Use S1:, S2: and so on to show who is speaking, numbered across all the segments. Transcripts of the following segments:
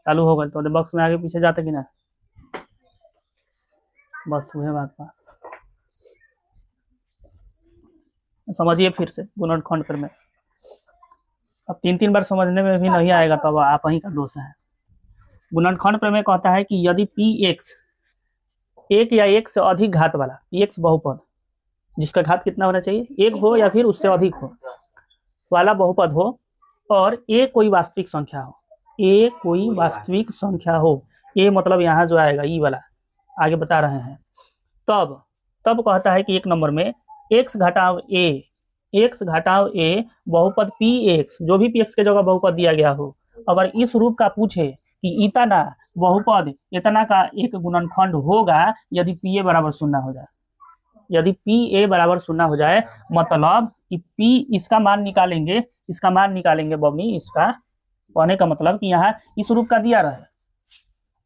S1: चालू हो गए तो बॉक्स में आगे पीछे जाते कि ना, बस वह बात बा। समझिए फिर से गुणनखंड प्रमेय। अब 3 बार समझने में भी नहीं आएगा तो अब आप ही का दोष है। गुणनखंड प्रमेय कहता है कि यदि पी एक्स एक या एक से अधिक घात वाला पी एक्स बहुपद, जिसका घात कितना होना चाहिए, एक हो या फिर उससे अधिक हो वाला बहुपद हो, और ए कोई वास्तविक संख्या हो, ए कोई वास्तविक संख्या हो, ए मतलब यहाँ जो आएगा ई वाला आगे बता रहे हैं, तब तब कहता है कि एक नंबर में एक्स घटाव ए बहुपद पी एक्स, जो भी पी एक्स के जगह बहुपद दिया गया हो, अगर इस रूप का पूछे कि इतना बहुपद इतना का एक गुणनखंड होगा यदि पी ए बराबर 0 हो जाए, यदि पी ए बराबर 0 हो जाए, मतलब कि पी इसका मान निकालेंगे बबनी, इसका कहने का मतलब कि यहाँ इस रूप का दिया रहे,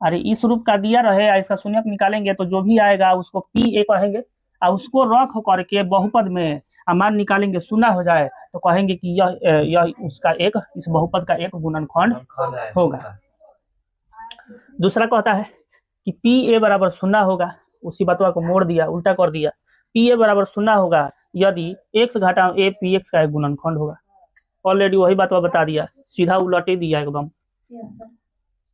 S1: अरे इस रूप का दिया रहे, इसका शून्यक निकालेंगे तो जो भी आएगा उसको पी ए कहेंगे, और उसको रख करके बहुपद में मान निकालेंगे 0 हो जाए तो कहेंगे कि यह उसका एक, इस बहुपद का एक गुणनखंड होगा। दूसरा कहता है कि पी ए बराबर 0 होगा, उसी बात को मोड़ दिया, उल्टा कर दिया, पी ए बराबर 0 होगा यदि एक्स घटाव ए पी एक्स का एक गुणनखंड होगा। ऑलरेडी वही बात बता दिया, सीधा उलटे दिया एकदम।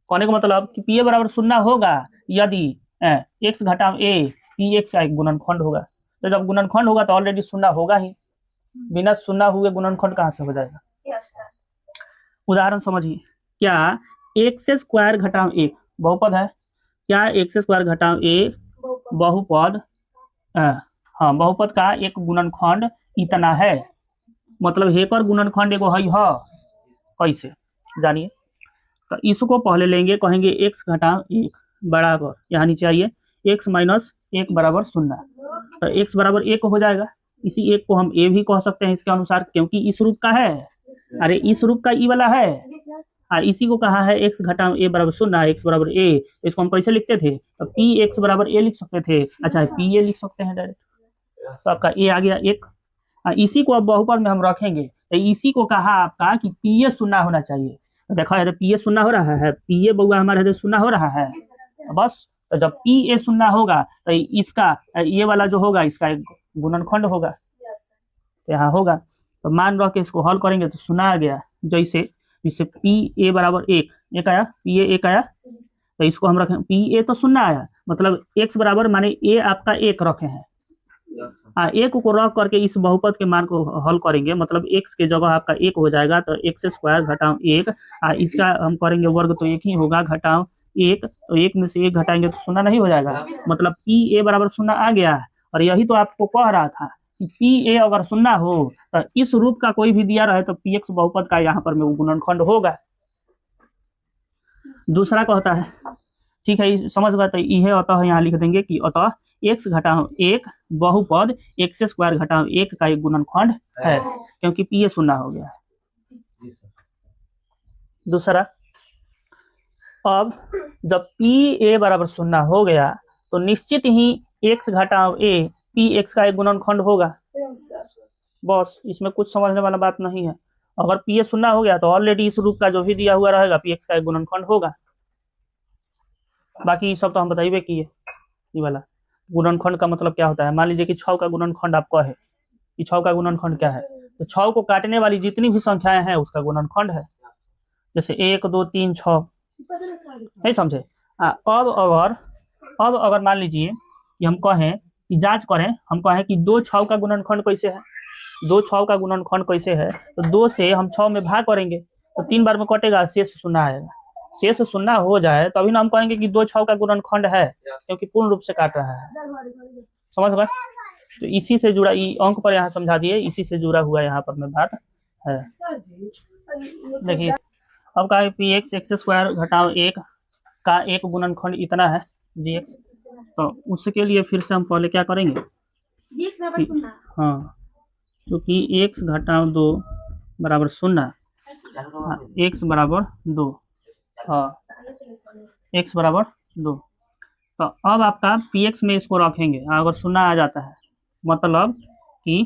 S1: कहने का मतलब कि पी ए बराबर 0 होगा यदि एक्स घटाव ए पी एक्स का एक गुणनखंड होगा। तो जब गुणनखंड होगा तो ऑलरेडी 0 होगा ही, बिना 0 हुए गुणनखंड कहाँ से हो जाएगा। उदाहरण समझिए, क्या एक्स स्क्वायर घटाव एक बहुपद है, क्या एक्स स्क्वायर घटाव एक बहुपद, हाँ बहुपद का एक गुणनखंड इतना है, मतलब हेकर गुणनखंड एगो है, कैसे जानिए। तो इसको पहले लेंगे, कहेंगे एक्स घटाव एक बराबर, यहाँ नीचे आइए, एक्स माइनस एक बराबर 0, तो एक्स बराबर 1 हो जाएगा। इसी एक को हम ए भी कह सकते हैं इसके अनुसार, क्योंकि इस रूप का है, अरे इस रूप का ई वाला है, इसी को कहा है एक्स घटाव ए बराबर 0, एक्स बराबर ए, इसको हम कैसे लिखते थे, तो पी एक्स बराबर ए लिख सकते थे, अच्छा पी ए लिख सकते हैं डायरेक्ट, तो आपका ए आ गया एक। इसी को अब बहुपद में हम रखेंगे, तो इसी को कहा आपका कि पी ए 0 होना चाहिए। तो देखा है, पी ए 0 हो रहा है, पी ए बउआ हमारे 0 हो रहा है, बस। तो जब पी ए 0 होगा तो इसका ये वाला जो होगा इसका एक गुणनखंड होगा, तो यहाँ होगा। तो मान रख के इसको हल करेंगे तो 0 आ गया, जैसे पी ए बराबर एक आया, पी ए 1 आया, तो इसको हम रखें पी ए तो 0 आया, मतलब एक्स बराबर माने ए आपका 1 रखे हैं, एक को रख करके इस बहुपद के मान को हल करेंगे, मतलब एक्स के जगह आपका 1 हो जाएगा, तो एक्स स्क्वायर घटाव 1, इसका हम करेंगे वर्ग तो 1 ही होगा, घटाव 1, तो 1 में से 1 घटाएंगे तो 0 नहीं हो जाएगा, मतलब पी ए बराबर 0 आ गया। और यही तो आपको कह रहा था कि पी ए अगर 0 हो तो इस रूप का कोई भी दिया रहे तो पी एक्स बहुपद का यहाँ पर में गुणनखंड होगा। दूसरा कहता है, ठीक है समझ गए, तो यह अतः यहाँ लिख देंगे कि अतः एक्स घटाव एक बहुपद एक्स स्क्वायर घटाव 1 का एक गुणनखंड है, क्योंकि पी ए 0 हो गया है। दूसरा, अब जब पी ए बराबर 0 हो गया तो निश्चित ही एक्स घटाव ए पी एक्स का एक गुणनखंड होगा, बस इसमें कुछ समझने वाला बात नहीं है। अगर पी ए 0 हो गया तो ऑलरेडी इस रूप का जो भी दिया हुआ रहेगा पी एक्स का एक गुणनखंड होगा। बाकी सब तो हम बताइए कि ये वाला गुणनखंड का मतलब क्या होता है। मान लीजिए कि 6 का गुणनखंड आपको है, कि 6 का गुणनखंड क्या है, तो 6 को काटने वाली जितनी भी संख्याएं हैं उसका गुणनखंड है, जैसे 1 2 3 6, नहीं समझे। अब अगर मान लीजिए कि हम कहें कि जांच करें, हम कहें कि 2 6 का गुणनखंड कैसे है, 2 6 का गुणनखंड कैसे है, तो 2 से हम 6 में भाग करेंगे तो 3 बार में कटेगा, शेष 0 आएगा, शेष 0 हो जाए तभी ना हम कहेंगे कि 2 6 का गुणनखंड है, क्योंकि पूर्ण रूप से काट रहा है। समझ गए। तो इसी से जुड़ा अंक पर यहाँ समझा दिए, इसी से जुड़ा हुआ यहाँ पर में बात है। देखिए अब का पी एक्स एक्स स्क्वायर घटाव 1 का एक गुणनखंड इतना है जी एक्स, तो उसके लिए फिर से हम पहले क्या करेंगे, हाँ क्योंकि एक्स घटाव 2 बराबर 0, एक्स बराबर 2, हाँ एक्स बराबर 2, तो अब आपका पी एक्स में इसको रखेंगे, अगर 0 आ जाता है मतलब कि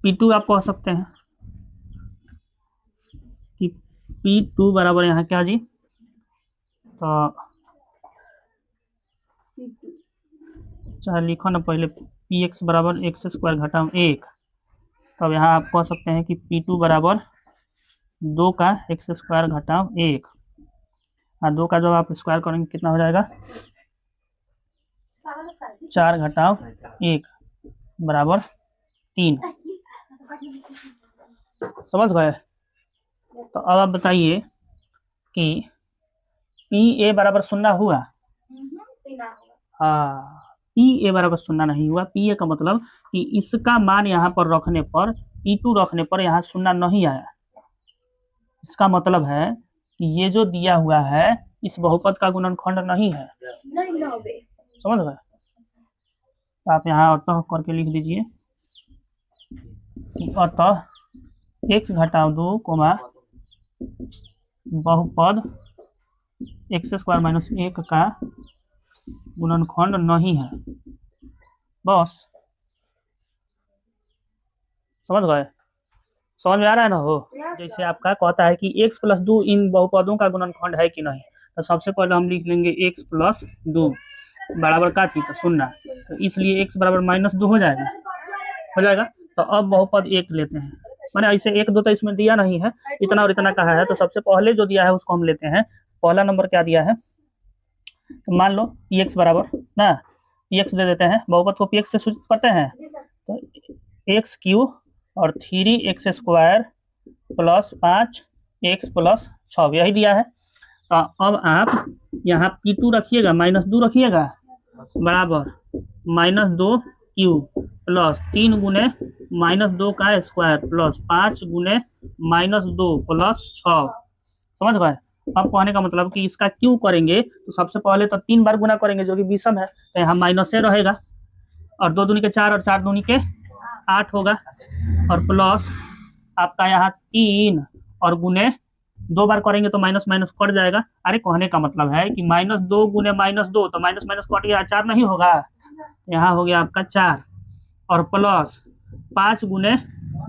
S1: P2 आप कह सकते हैं कि P2 बराबर यहाँ क्या जी, तो चाहे लिखो ना पहले Px बराबर एक्स स्क्वायर घटाव 1, तब यहाँ आप कह सकते हैं कि P2 बराबर 2 का एक्स स्क्वायर घटाव 1, और 2 का जब आप स्क्वायर करेंगे कितना हो जाएगा, 4 घटाव 1 बराबर 3। समझ गए। तो अब आप बताइए कि पी ए बराबर 0 हुआ, हाँ पी ए बराबर 0 नहीं हुआ। पी ए का मतलब कि इसका मान यहाँ पर रखने पर, P2 रखने पर यहाँ 0 नहीं आया। इसका मतलब है कि ये जो दिया हुआ है इस बहुपद का गुणनखंड नहीं है। समझ गए। तो आप यहाँ अतः करके लिख दीजिए कि अतः x घटाव 2 कोमा बहुपद एक्स स्क्वायर माइनस 1 का गुणनखंड नहीं है। बस समझ गए। समझ में आ रहा है ना हो। जैसे आपका कहता है कि x प्लस 2 इन बहुपदों का गुणनखंड है कि नहीं, तो सबसे पहले हम लिख लेंगे x प्लस 2 बराबर का थी तो 0, तो इसलिए x बराबर -2 हो जाएगा। तो अब बहुपद 1 लेते हैं, मैंने ऐसे 1 2 तो इसमें दिया नहीं है, इतना और इतना कहा है, तो सबसे पहले जो दिया है उसको हम लेते हैं। पहला नंबर क्या दिया है, तो मान लो px बराबर ना, px दे देते हैं, बहुपद को px से सूचित करते हैं, तो एक्स क्यूब और 3x square plus 5x plus 6 यही दिया है। तो अब आप यहाँ P2 रखिएगा, -2 रखिएगा बराबर -2 क्यूब प्लस 3 गुने -2 का स्क्वायर प्लस 5 गुने -2 प्लस 6। समझ गए। अब कहने का मतलब कि इसका क्यों करेंगे, तो सबसे पहले तो 3 बार गुना करेंगे जो कि विषम है, तो यहाँ माइनस से रहेगा, और 2 दूनी के 4 और 4 दूनी के 8 होगा, और प्लस आपका यहाँ 3 और गुने 2 बार करेंगे तो माइनस माइनस कट जाएगा। अरे कहने का मतलब है कि -2 गुने -2 तो माइनस माइनस कट गया, 4 नहीं होगा, यहाँ हो गया आपका 4, और प्लस 5 गुने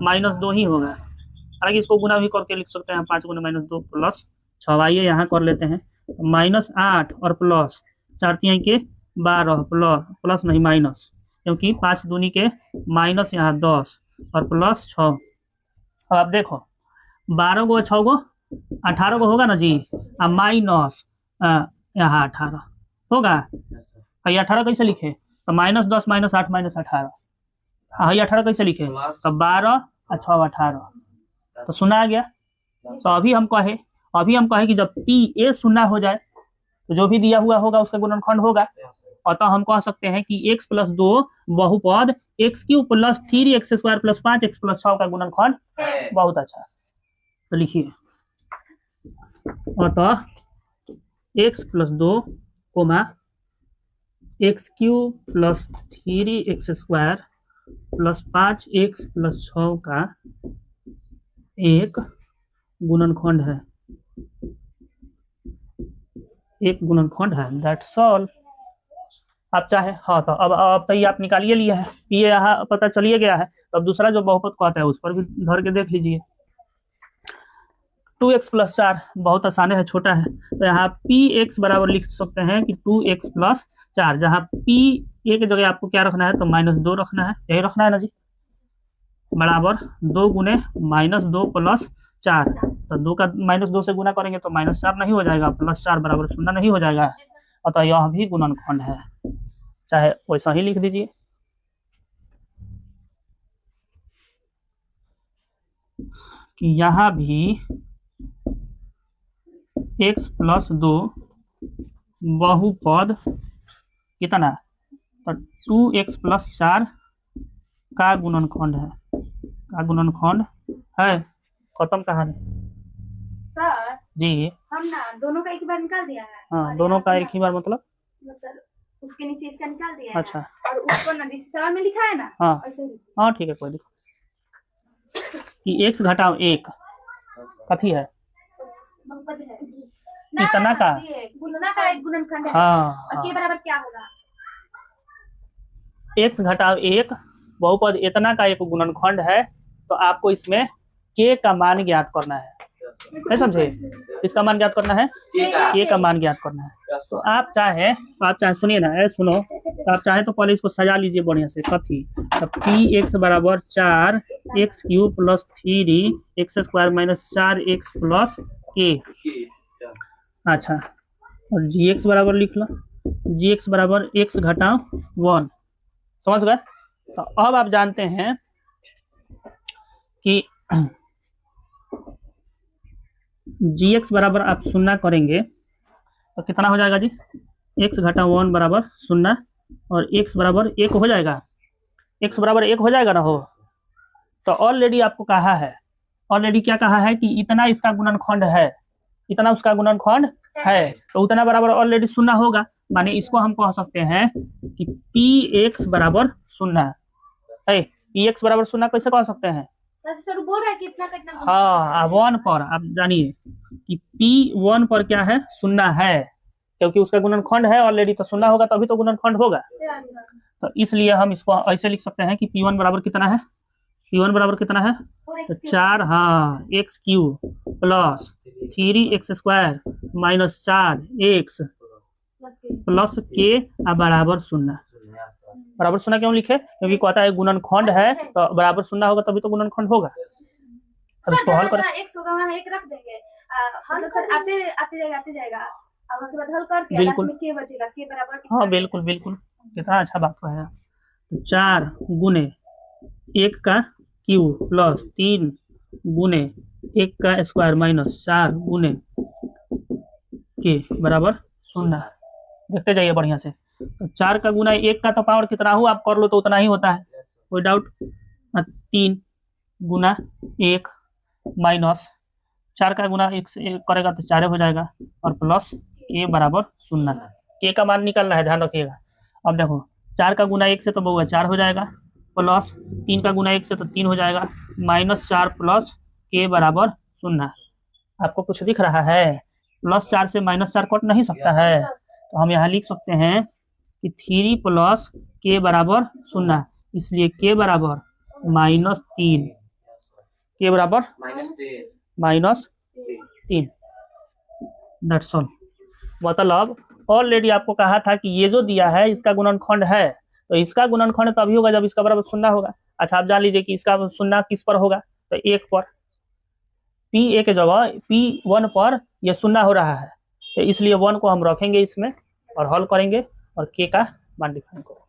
S1: -2 ही होगा। हालांकि इसको गुना भी करके लिख सकते हैं, 5 गुने -2 प्लस 6। आइए यहाँ कर लेते हैं, तो -8 और प्लस 4 3 के 12 प्लस नहीं माइनस, क्योंकि 5 दूनी के माइनस यहाँ 10 और प्लस 6। अब आप देखो 12 गो 6 गो 18 गो होगा ना जी, अब माइनस यहाँ 18 होगा। ये 18 कैसे लिखे, तो -10 -8 -18, ये 18 कैसे लिखे, तो 12 और 6 18, तो सुना आ गया। तो अभी हम कहे कि जब P A 0 हो जाए तो जो भी दिया हुआ होगा उसका गुणनखंड होगा। अतः हम कह सकते हैं कि x प्लस 2 बहुपद x cube plus 3x square plus 5x plus 6 का गुणनखंड है। बहुत अच्छा, तो लिखिए अतः x plus 2 comma X cube plus 3x square plus 5x plus 6 का एक गुणनखंड है, दैट्स ऑल। आप चाहे हाँ, तो अब तो ये आप निकालिए लिए है, ये यहाँ पता चलिए गया है। तो अब दूसरा जो बहुपद कहता है उस पर भी धर के देख लीजिए। 2x प्लस 4 बहुत आसान है, छोटा है, तो यहाँ px बराबर लिख सकते हैं कि 2x प्लस 4, जहाँ p a की जगह आपको क्या रखना है, तो -2 रखना है, यही रखना है ना जी, बराबर 2 गुने -2 प्लस 4, तो 2 का -2 से गुना करेंगे तो -4 नहीं हो जाएगा, प्लस 4 बराबर 0 नहीं हो जाएगा। अतः यह भी गुणनखंड है, चाहे वैसा ही लिख दीजिए। कि यहाँ भी x प्लस 2 बहुपद कितना, तो 2x प्लस 4 का गुणनखंड है। खत्म कहानी
S2: सर
S1: जी।
S2: हम ना दोनों का एक ही बार निकाल दिया है।
S1: हाँ, दोनों का एक ही बार मतलब
S2: उसके नीचे इसका निकाल दिया
S1: अच्छा
S2: है, और ऊपर ना जिस सवाल में लिखा है ना,
S1: हाँ
S2: हाँ
S1: ठीक है, कोई दिक्कत कि x घटाव 1 कथी है,
S2: बहुपद है
S1: इतना का
S2: एक गुणनखंड है।
S1: हाँ,
S2: और के बराबर क्या होगा,
S1: x घटाव 1 बहुपद इतना का एक गुणनखंड है। तो आपको इसमें k का मान ज्ञात करना है। है समझे। इसका मान ज्ञात करना है, के का मान ज्ञात करना है। तो आप चाहे सुनिए ना, सुनो, तो आप चाहे तो पहले इसको सजा लीजिए बढ़िया से। कथी, तो पी एक्स बराबर 4x³ plus 3x² minus 4x plus के। अच्छा, और जी एक्स बराबर लिख लो, जी एक्स बराबर x घटाओ 1। समझ गए। तो अब आप जानते हैं कि जी एक्स बराबर आप 0 करेंगे तो कितना हो जाएगा जी, x घटा 1 बराबर 0, और x बराबर 1 हो जाएगा, x बराबर 1 हो जाएगा ना हो। तो ऑलरेडी आपको कहा है, ऑलरेडी क्या कहा है कि इतना इसका गुणनखंड है, इतना उसका गुणनखंड है, तो उतना बराबर ऑलरेडी 0 होगा। माने इसको हम कह सकते हैं कि पी एक्स बराबर 0 है। पी एक्स बराबर 0 कैसे कह सकते हैं,
S2: सर बोल रहा है कि इतना कितना
S1: हाँ 1 पर आप जानिए कि P1 पर क्या है, 0 है, क्योंकि उसका गुणनखंड है ऑलरेडी, तो 0 होगा तभी तो गुणनखंड होगा। तो इसलिए हम इसको ऐसे लिख सकते हैं कि P1 बराबर कितना है, P1 बराबर कितना है, तो 4 हाँ x³ plus 3x² minus 4x plus के बराबर 0। बराबर 0 क्यों लिखे, क्योंकि कहता है गुणनखंड है, तो बराबर 0 होगा तभी तो गुणनखंड होगा। अब इसको हल करें,
S2: x होगा वहां 1 रख देंगे, हल सर आते जाएगा, अब उसके बाद हल करके
S1: बिल्कुल।
S2: लास्ट में k बचेगा, k बराबर
S1: हाँ बिल्कुल बिल्कुल, कितना अच्छा बात है। तो 4 गुने 1 का क्यूब प्लस 3 गुने 1 का स्क्वायर माइनस 4 गुने के बराबर 0। देखते जाइए बढ़िया से। तो 4 का गुना 1 का तो पावर कितना हो आप कर लो तो उतना ही होता है, कोई डाउट। 3 गुना 1 माइनस 4 का गुना 1 से करेगा तो 4 हो जाएगा, और प्लस के बराबर 0। के का मान निकालना है, ध्यान रखिएगा। अब देखो 4 का गुना 1 से तो बहुआ 4 हो जाएगा, प्लस 3 का गुना 1 से तो 3 हो जाएगा, माइनस 4 प्लस के बराबर 0। आपको कुछ दिख रहा है, प्लस 4 से माइनस 4 कट नहीं सकता है, तो हम यहाँ लिख सकते हैं कि 3 प्लस के बराबर 0, इसलिए के बराबर -3, के बराबर -3। That's all. मतलब ऑलरेडी आपको कहा था कि ये जो दिया है इसका गुणनखंड है, तो इसका गुणनखंड तभी होगा जब इसका बराबर 0 होगा। अच्छा, आप जान लीजिए कि इसका 0 किस पर होगा, तो 1 पर, P1 के जगह P1 पर ये 0 हो रहा है, तो इसलिए 1 को हम रखेंगे इसमें और हल करेंगे और के का मान डिफाइन करेंगे।